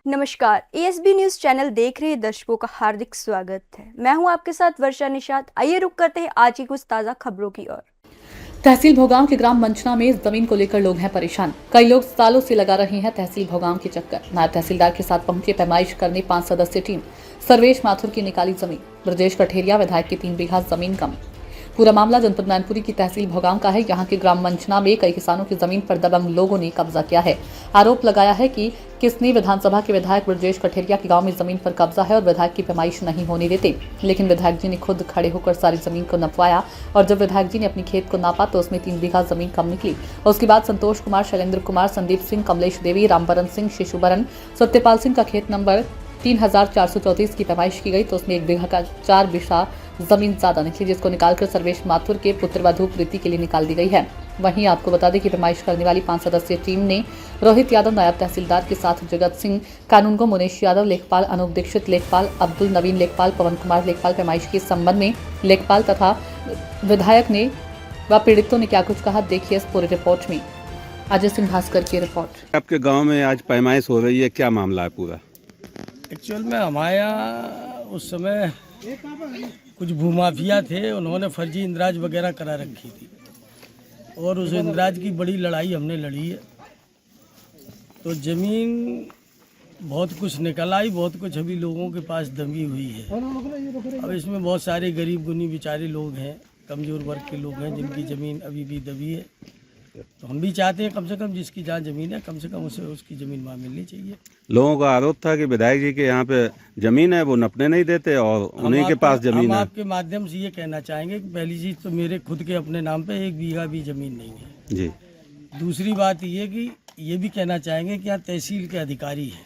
नमस्कार, ASB news channel देख रहे दर्शकों का हार्दिक स्वागत है। मैं हूं आपके साथ वर्षा निषाद। आइए रुक करते हैं आज की कुछ ताज़ा खबरों की ओर। तहसील भोगांव के ग्राम मंचना में जमीन को लेकर लोग हैं परेशान। कई लोग सालों से लगा रहे हैं तहसील भोगांव के चक्कर। नायब तहसीलदार के साथ पहुंचे पैमाइश करने 5 सदस्यीय टीम। सर्वेश माथुर की निकाली जमीन। ब्रजेश कठेरिया विधायक की 3 बीघा जमीन कम। पूरा मामला जनपद मैनपुरी की तहसील भोगांव का है। यहाँ के ग्राम मंचना में कई किसानों की जमीन पर दबंग लोगों ने कब्जा किया है। आरोप लगाया है कि किसने विधानसभा के विधायक ब्रजेश कठेरिया के गांव में जमीन पर कब्जा है और विधायक की पैमाइश नहीं होने देते। लेकिन विधायक जी ने खुद खड़े होकर सारी जमीन को नपवाया और जब विधायक जी ने अपनी खेत को नापा तो उसमें 3 बीघा जमीन कम निकली। उसके बाद संतोष कुमार, शैलेंद्र कुमार, संदीप सिंह, कमलेश देवी, रामबरन सिंह, शिशुबरन, सत्यपाल सिंह का खेत नंबर 3434 की पैमाइश की गई तो उसमें 1 बीघा का 4 बीघा जमीन ज्यादा निकली, जिसको निकालकर सर्वेश माथुर के पुत्रवधू प्रीति के लिए निकाल दी गई है। वहीं आपको बता दें कि पैमाइश करने वाली 5 सदस्यीय टीम ने रोहित यादव नायब तहसीलदार के साथ जगत सिंह कानूनगो, मुनेश यादव लेखपाल, अनूप दीक्षित लेखपाल, अब्दुल नवीन लेखपाल, पवन कुमार लेखपाल पैमाइश के संबंध में लेखपाल तथा विधायक ने व पीड़ितों ने क्या कुछ कहा, देखिए इस पूरी रिपोर्ट में। अजय सिंह भास्कर की रिपोर्ट। आपके गांव में आज पैमाइश हो रही है, क्या मामला है पूरा? एक्चुअल में हमारे यहाँ उस समय कुछ भूमाफिया थे, उन्होंने फर्जी इंदराज वगैरह करा रखी थी और उस इंदराज की बड़ी लड़ाई हमने लड़ी है। तो ज़मीन बहुत कुछ निकल आई, बहुत कुछ अभी लोगों के पास दबी हुई है। अब इसमें बहुत सारे गरीब गुनी बेचारे लोग हैं, कमज़ोर वर्ग के लोग हैं जिनकी ज़मीन अभी भी दबी है। तो हम भी चाहते हैं कम से कम जिसकी जहाँ ज़मीन है कम से कम उसे उसकी ज़मीन वहाँ मिलनी चाहिए। लोगों का आरोप था कि विधायक जी के यहाँ पे जमीन है वो नपने नहीं देते और उन्हीं के पास जमीन है। आपके माध्यम से ये कहना चाहेंगे कि पहली चीज़ तो मेरे खुद के अपने नाम पे 1 बीघा भी ज़मीन नहीं है जी। दूसरी बात ये कि ये भी कहना चाहेंगे कि यहाँ तहसील के अधिकारी हैं।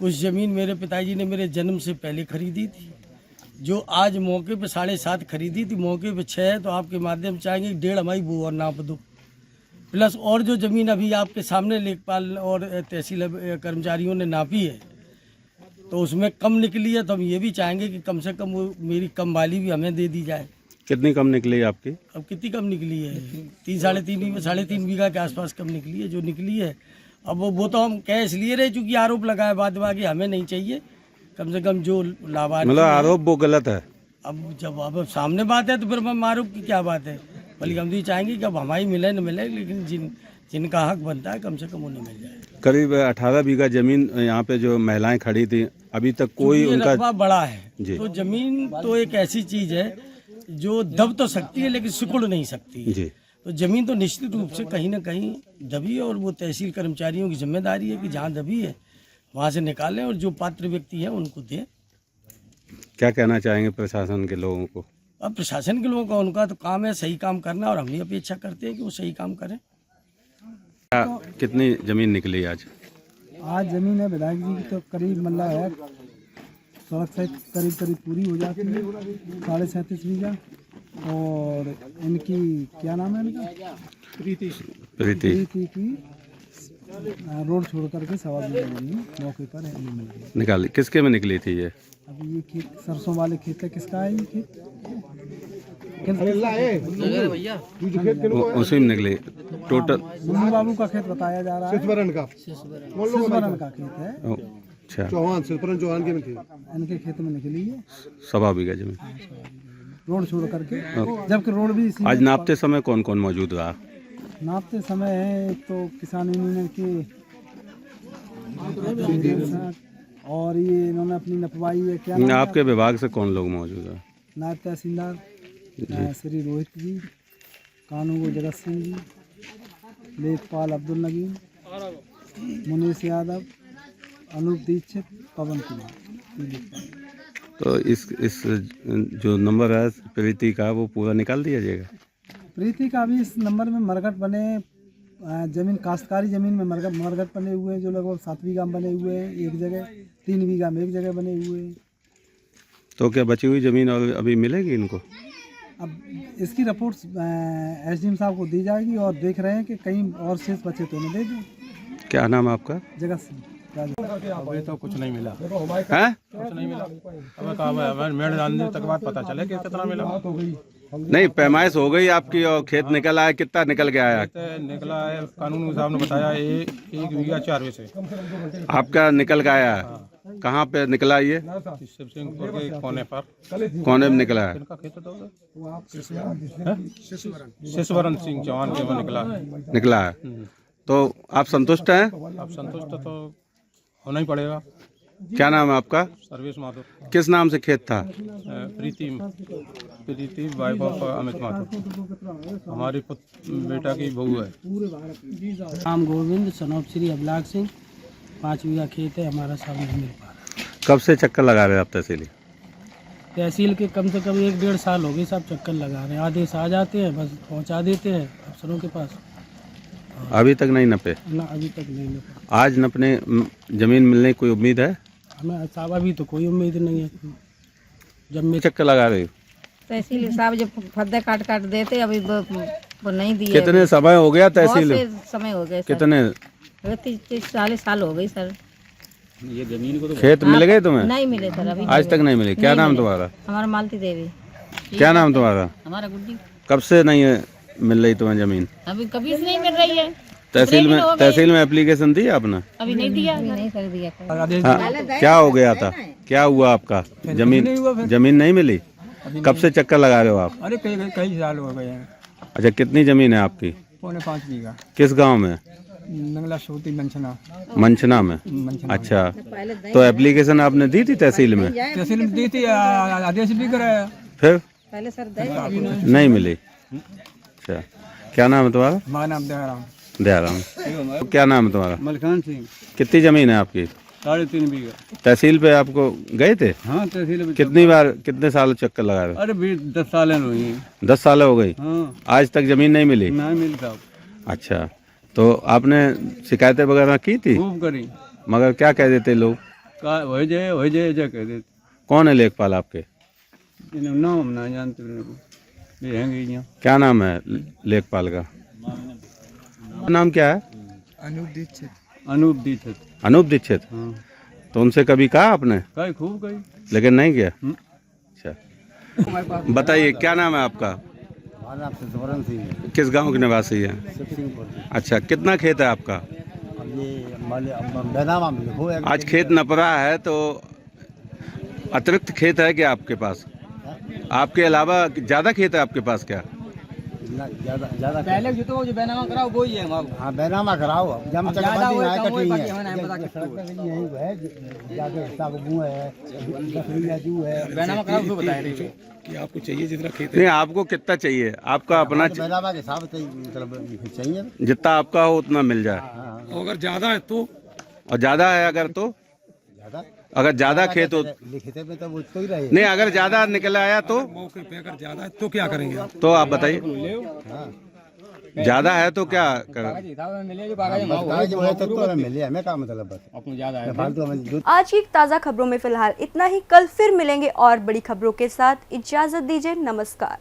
कुछ ज़मीन मेरे पिताजी ने मेरे जन्म से पहले खरीदी थी, जो आज मौके पे 7.5 खरीदी थी, मौके पे 6 है। तो आपके माध्यम से चाहेंगे 1.5 हमारी वो और नाप दो, प्लस और जो ज़मीन अभी आपके सामने लेखपाल और तहसील कर्मचारियों ने नापी है तो उसमें कम निकली है। तो हम ये भी चाहेंगे कि कम से कम वो मेरी कम वाली भी हमें दे दी जाए। कितनी कम निकली आपकी? अब कितनी कम निकली है? 3-3.5 बीघा के आसपास कम निकली है। जो निकली है अब वो तो हम कह इसलिए रहे चूँकि आरोप लगाए बाद बाकी हमें नहीं चाहिए। कम से कम जो लाभार्थी मतलब आरोप वो गलत है। अब जब अब सामने बात है तो फिर हम आरोप की क्या बात है? बल्कि हम भी चाहेंगे कि अब हमारी मिले न मिले, लेकिन जिनका हक बनता है कम से कम उन्हें मिल जाए। करीब 18 बीघा जमीन यहाँ पे जो महिलाएं खड़ी थी, अभी तक कोई उनका रकबा बड़ा है जी। तो जमीन तो एक ऐसी चीज है जो दब तो सकती है लेकिन सिकुड़ नहीं सकती है। जी। तो जमीन तो निश्चित रूप से कहीं ना कहीं दबी है और वो तहसील कर्मचारियों की जिम्मेदारी है कि जहाँ दबी है वहाँ से निकालें और जो पात्र व्यक्ति है उनको दें। क्या कहना चाहेंगे प्रशासन के लोगों को? अब प्रशासन के लोगों का उनका तो काम है सही काम करना और हम भी अपेक्षा करते हैं कि वो सही काम करें। कितनी जमीन निकली आज? आज जमीन है विधायक जी की तो करीब मतलब है सड़क से करीब पूरी हो जाती है 37.5 बीघा। और इनकी क्या नाम है इनका? प्रीति की रोड छोड़ करके 1.25 बीघा जमीन मौके पर है मिल गई। निकाली किसके में निकली थी ये? अभी ये खेत सरसों वाले खेत है। किसका है ये खेत? उसी में निकली टोटल। मुन्नी बाबू का खेत बताया जा रहा है। शिशुबरन का खेत है। अच्छा, चौहान के इनके खेत में निकली है 1.25 बीघा जमीन रोड छोड़ करके। जबकि रोड भी आज नापते समय कौन कौन मौजूद रहा? नापते समय है तो किसान यूनियन के और ये इन्होंने अपनी नपवाई है। क्या आपके विभाग से कौन लोग मौजूद है? नायब तहसीलदार श्री रोहित जी, कानूनगो जगत सिंह जी, लेखपाल अब्दुल नवीन, मुनेश यादव, अनूप दीक्षित, पवन कुमार। तो इस जो नंबर है प्रीति का वो पूरा निकाल दिया जाएगा? प्रीति का भी इस नंबर में मरघट बने जमीन काश्तकारी जमीन में मरघट बने हुए हैं जो लगभग 7 बीघा में बने हुए हैं एक जगह, 3 बीघा में एक जगह बने हुए हैं। तो क्या बची हुई जमीन और अभी मिलेगी इनको? अब इसकी रिपोर्ट एसडीएम साहब को दी जाएगी और देख रहे हैं कि कहीं और शेष बचे तो उन्हें दे दें। क्या नाम है आपका? जगत सिंह। अभी तो कुछ नहीं मिला है? कुछ नहीं मिला। अब मेरे जानने तक बाद पता चले कि कितना मिला। नहीं, पैमाइश हो गई आपकी और खेत निकल आया, कितना निकल के आया? निकला है, कानून साहब ने बताया 1 बीघा 4 वैसे आपका निकल के आया है? कहाँ पे निकला ये? शिवसिंहपुर के कोने पर। कोने में निकला है? इनका खेत तो शिशवरण सिंह चौहान के वो निकला है। तो आप संतुष्ट हैं? अब संतुष्ट तो होना ही पड़ेगा। क्या नाम है आपका? सर्वेश माथुर। किस नाम से खेत था? प्रीति वाइफ ऑफ अमित माथुर, हमारी बेटा की बहू है। राम गोविंद सनौप श्री अभिलाष सिंह, 5 बीघा खेत है हमारा, सब नहीं मिल पा रहा। कब से चक्कर लगा रहे हैं आप तहसीली? तहसील के कम से कम 1-1.5 साल हो गए, सब चक्कर लगा रहे हैं। आदेश आ जाते हैं, बस पहुंचा देते हैं अफसरों के पास, अभी तक नहीं नपे? ना अभी तक नहीं नपा। आज नपने जमीन मिलने की कोई उम्मीद है? हमें साहब अभी तो कोई उम्मीद नहीं है। जब मैं चक्कर लगा रहे हो? तहसील साहब जब फद्दे काट देते, अभी वो नहीं दिए। कितने समय हो गया तहसील? बहुत से समय हो गए सर। कितने? 30-40 साल हो गई सर। ये जमीन को तो खेत मिल गए तुम्हें? नहीं मिले सर, अभी आज तक नहीं मिले। क्या नाम तुम्हारा? हमारा मालती देवी। क्या नाम तुम्हारा? हमारा गुड्डी। कब से नहीं मिल रही तुम्हें जमीन? अभी कभी से नहीं मिल रही है। तहसील में एप्लीकेशन दी आपने? अभी नहीं दिया, अभी नहीं कर दिया। हाँ, क्या हो गया था? क्या हुआ आपका? जमीन नहीं मिली? कब से चक्कर लगा रहे हो आप? अरे कई साल हो गए हैं। अच्छा, कितनी जमीन है आपकी? 5.25 बीघा। किस गांव में? नंगला सोती मंचना। मंचना में? अच्छा, तो एप्लीकेशन आपने दी थी तहसील में? तहसील में दी थी, आदेश भी कराया, फिर पहले सर नहीं मिली। अच्छा, क्या नाम है तुम्हारा? हमारा नाम दयाराम। दयाराम। क्या नाम है तुम्हारा? मलखान सिंह। कितनी जमीन है आपकी? 3.5 बीघा। तहसील पे आपको गए थे? हाँ, तहसील में कितनी बार, कितने साल चक्कर लगा रहे हो? अरे 10 साल हुई। 10 साल हो गई? हाँ, आज तक जमीन नहीं मिली? नहीं मिलता। अच्छा, तो आपने शिकायतें वगैरह की थी? खूब करी, मगर क्या कह देते लोग? हो जाए कह देते। कौन है लेखपाल आपके? नाम ना जानते मेरे को, ये हैं यहाँ। क्या नाम है लेखपाल का? नाम क्या है? अनूप दीक्षित। अनूप दीक्षित। हाँ, तो उनसे कभी कहा आपने? कई खूब कई। लेकिन नहीं किया? अच्छा, बताइए क्या नाम है आपका? हमारा नाम शिशवरण सिंह है। किस गांव के निवासी हैं? शिवसिंहपुर। अच्छा, कितना खेत है आपका? अब ये बैनामा में लिखो। आज खेत नप रहा है तो अतिरिक्त खेत है क्या आपके पास? आपके अलावा ज्यादा खेत है आपके पास क्या? ज्यादा पहले जो बैनामा कराओ वो ही है हमारा। हाँ, बैनामा कराओ। जब तक ज्यादा बंदी हो ना कम हो, कटी बाकी है, हमें नहीं पता कितना सड़क पे यही है, जाके सब मुँह है, 10 बीघा जू है। बैनामा कराओ तो बताए रही कि आपको चाहिए जितना खेत नहीं, आपको कितना चाहिए? आपका अपना बैनामा के हिसाब से मतलब चाहिए। जितना आपका हो उतना मिल जाए। है। अगर ज्यादा है तो और ज्यादा है अगर तो? ज्यादा अगर ज्यादा खेत हो लिखते में तो वो तो ही रहे। नहीं, अगर ज्यादा निकल आया तो? मौके पे अगर ज्यादा है तो क्या करेंगे? तो आप बताइए, ज्यादा है तो क्या कर? कागज जो है तो मिले हमें, का मतलब बस फालतू हमें। आज की ताज़ा खबरों में फिलहाल इतना ही। कल फिर मिलेंगे और बड़ी खबरों के साथ। इजाज़त दीजिए, नमस्कार।